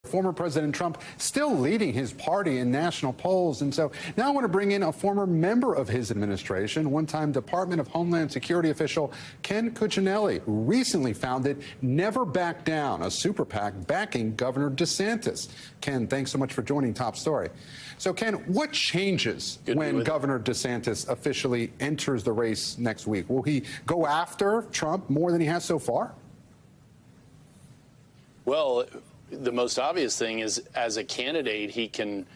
Former President Trump still leading his party in national polls. And so now I want to bring in a former member of his administration, one-time Department of Homeland Security official Ken Cuccinelli, who recently founded Never Back Down, a super PAC backing Governor DeSantis. Ken, thanks so much for joining Top Story. So, Ken, what changes when Governor DeSantis officially enters the race next week? Will he go after Trump more than he has so far? Well, the most obvious thing is, as a candidate, he can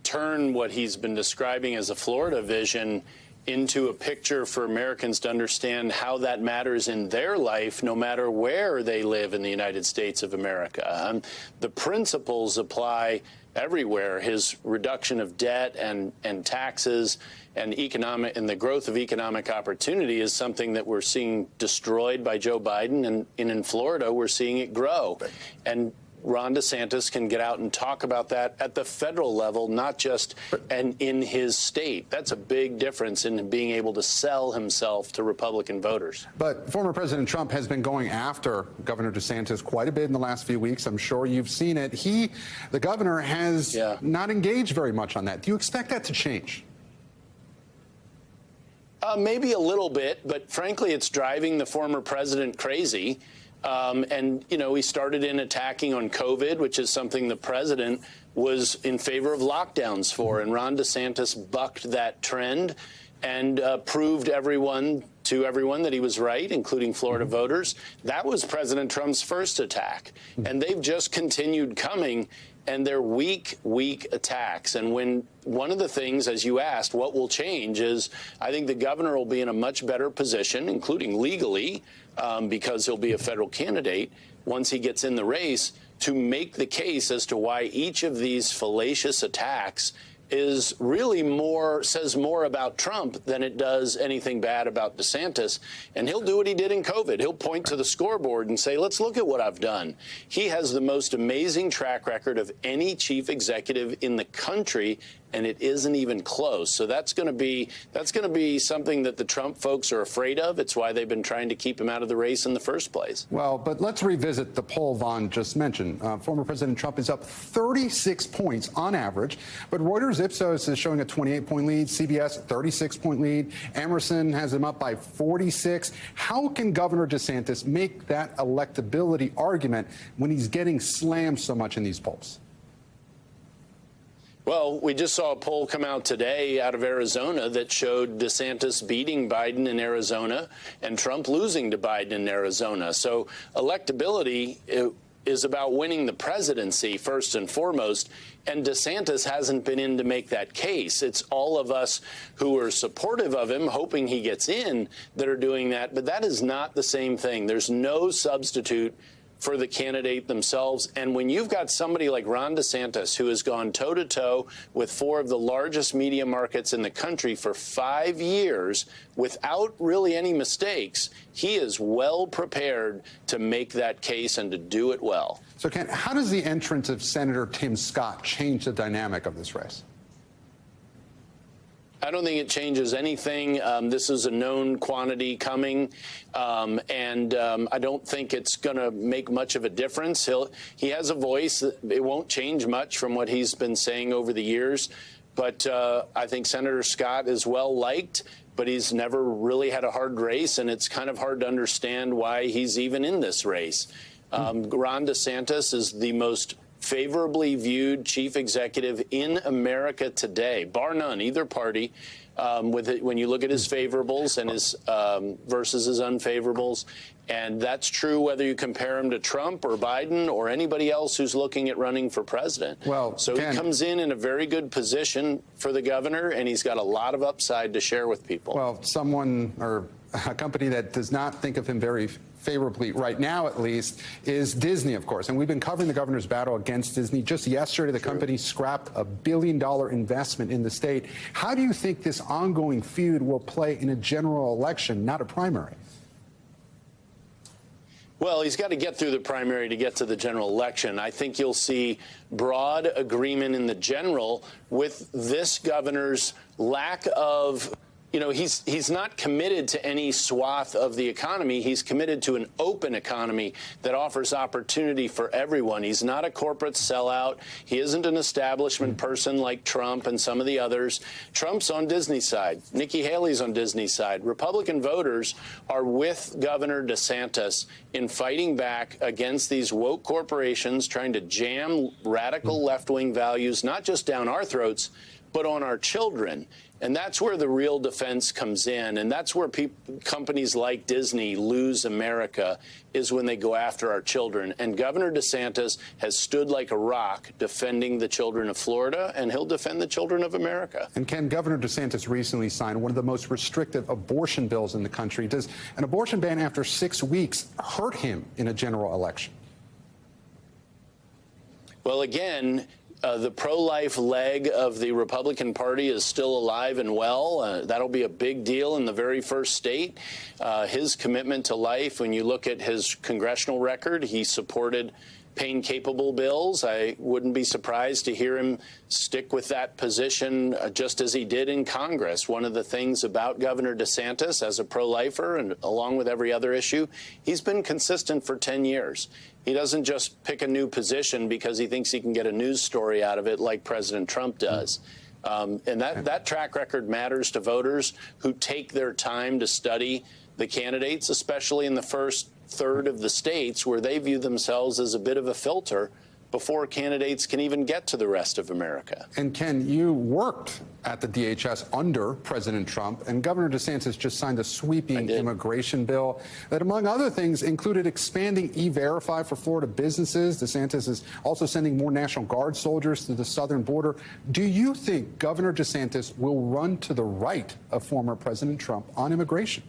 turn what he's been describing as a Florida vision into a picture for Americans to understand how that matters in their life, no matter where they live in the United States of America. The principles apply everywhere. His reduction of debt and taxes and the growth of economic opportunity is something that we're seeing destroyed by Joe Biden, and in Florida we're seeing it grow. And Ron DeSantis can get out and talk about that at the federal level, not just in his state. That's a big difference in being able to sell himself to Republican voters. But former President Trump has been going after Governor DeSantis quite a bit in the last few weeks. I'm sure you've seen it. The governor has not engaged very much on that. Do you expect that to change? Maybe a little bit, but frankly, it's driving the former president crazy. And, you know, he started in attacking on COVID, which is something the president was in favor of lockdowns for. And Ron DeSantis bucked that trend and proved to everyone that he was right, including Florida voters. That was President Trump's first attack. And they've just continued coming. And they're weak attacks. And when one of the things, as you asked, what will change is I think the governor will be in a much better position, including legally, because he'll be a federal candidate once he gets in the race, to make the case as to why each of these fallacious attacks is really says more about Trump than it does anything bad about DeSantis. And he'll do what he did in COVID. He'll point to the scoreboard and say, let's look at what I've done. He has the most amazing track record of any chief executive in the country, and it isn't even close. So that's going to be something that the Trump folks are afraid of. It's why they've been trying to keep him out of the race in the first place. Well, but let's revisit the poll Vaughn just mentioned. Former President Trump is up 36 points on average, but Reuters Ipsos is showing a 28-point lead, CBS 36-point lead. Emerson has him up by 46. How can Governor DeSantis make that electability argument when he's getting slammed so much in these polls? Well, we just saw a poll come out today out of Arizona that showed DeSantis beating Biden in Arizona and Trump losing to Biden in Arizona. So electability is about winning the presidency first and foremost, and DeSantis hasn't been in to make that case. It's all of us who are supportive of him, hoping he gets in, that are doing that, but that is not the same thing. There's no substitute for the candidate themselves. And when you've got somebody like Ron DeSantis, who has gone toe-to-toe with four of the largest media markets in the country for 5 years without really any mistakes, he is well prepared to make that case and to do it well. So, Ken, how does the entrance of Senator Tim Scott change the dynamic of this race? I don't think it changes anything. This is a known quantity coming, and I don't think it's going to make much of a difference. He has a voice. It won't change much from what he's been saying over the years, but I think Senator Scott is well liked, but he's never really had a hard race, and it's kind of hard to understand why he's even in this race. Ron DeSantis is the most favorably viewed chief executive in America today, bar none, either party. When you look at his favorables and his versus his unfavorables, and that's true whether you compare him to Trump or Biden or anybody else who's looking at running for president. Well, so he comes in a very good position for the governor, and he's got a lot of upside to share with people. Well, someone or a company that does not think of him very favorably right now, at least, is Disney, of course. And we've been covering the governor's battle against Disney. Just yesterday, the company scrapped a $1 billion investment in the state. How do you think this ongoing feud will play in a general election, not a primary? Well, he's got to get through the primary to get to the general election. I think you'll see broad agreement in the general with this governor's lack of you know, he's not committed to any swath of the economy. He's committed to an open economy that offers opportunity for everyone. He's not a corporate sellout. He isn't an establishment person like Trump and some of the others. Trump's on Disney's side. Nikki Haley's on Disney's side. Republican voters are with Governor DeSantis in fighting back against these woke corporations trying to jam radical left-wing values, not just down our throats, but on our children. And that's where the real defense comes in. And that's where companies like Disney lose America, is when they go after our children. And Governor DeSantis has stood like a rock defending the children of Florida, and he'll defend the children of America. And Ken, Governor DeSantis recently signed one of the most restrictive abortion bills in the country. Does an abortion ban after 6 weeks hurt him in a general election? Well, again, the pro-life leg of the Republican Party is still alive and well. That'll be a big deal in the very first state. His commitment to life, when you look at his congressional record, he supported pain-capable bills. I wouldn't be surprised to hear him stick with that position just as he did in Congress. One of the things about Governor DeSantis as a pro-lifer, and along with every other issue, he's been consistent for 10 years. He doesn't just pick a new position because he thinks he can get a news story out of it like President Trump does. And that track record matters to voters who take their time to study the candidates, especially in the first third of the states where they view themselves as a bit of a filter before candidates can even get to the rest of America. And Ken, you worked at the DHS under President Trump, and Governor DeSantis just signed a sweeping immigration bill that, among other things, included expanding E-Verify for Florida businesses. DeSantis is also sending more National Guard soldiers to the southern border. Do you think Governor DeSantis will run to the right of former President Trump on immigration?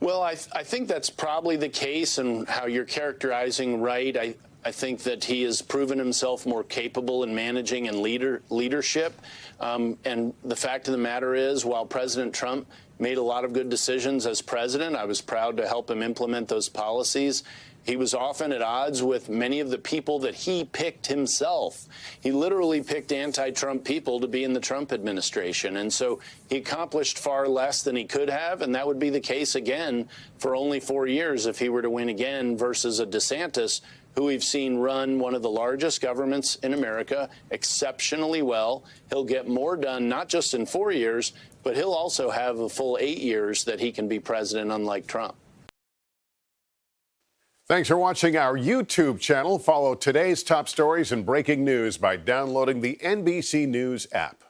Well, I think that's probably the case, and how you're characterizing right. I think that he has proven himself more capable in managing and leadership. And the fact of the matter is, while President Trump made a lot of good decisions as president, I was proud to help him implement those policies. He was often at odds with many of the people that he picked himself. He literally picked anti-Trump people to be in the Trump administration. And so he accomplished far less than he could have. And that would be the case again for only 4 years if he were to win again, versus a DeSantis who we've seen run one of the largest governments in America exceptionally well. He'll get more done, not just in 4 years, but he'll also have a full 8 years that he can be president, unlike Trump. Thanks for watching our YouTube channel. Follow today's top stories and breaking news by downloading the NBC News app.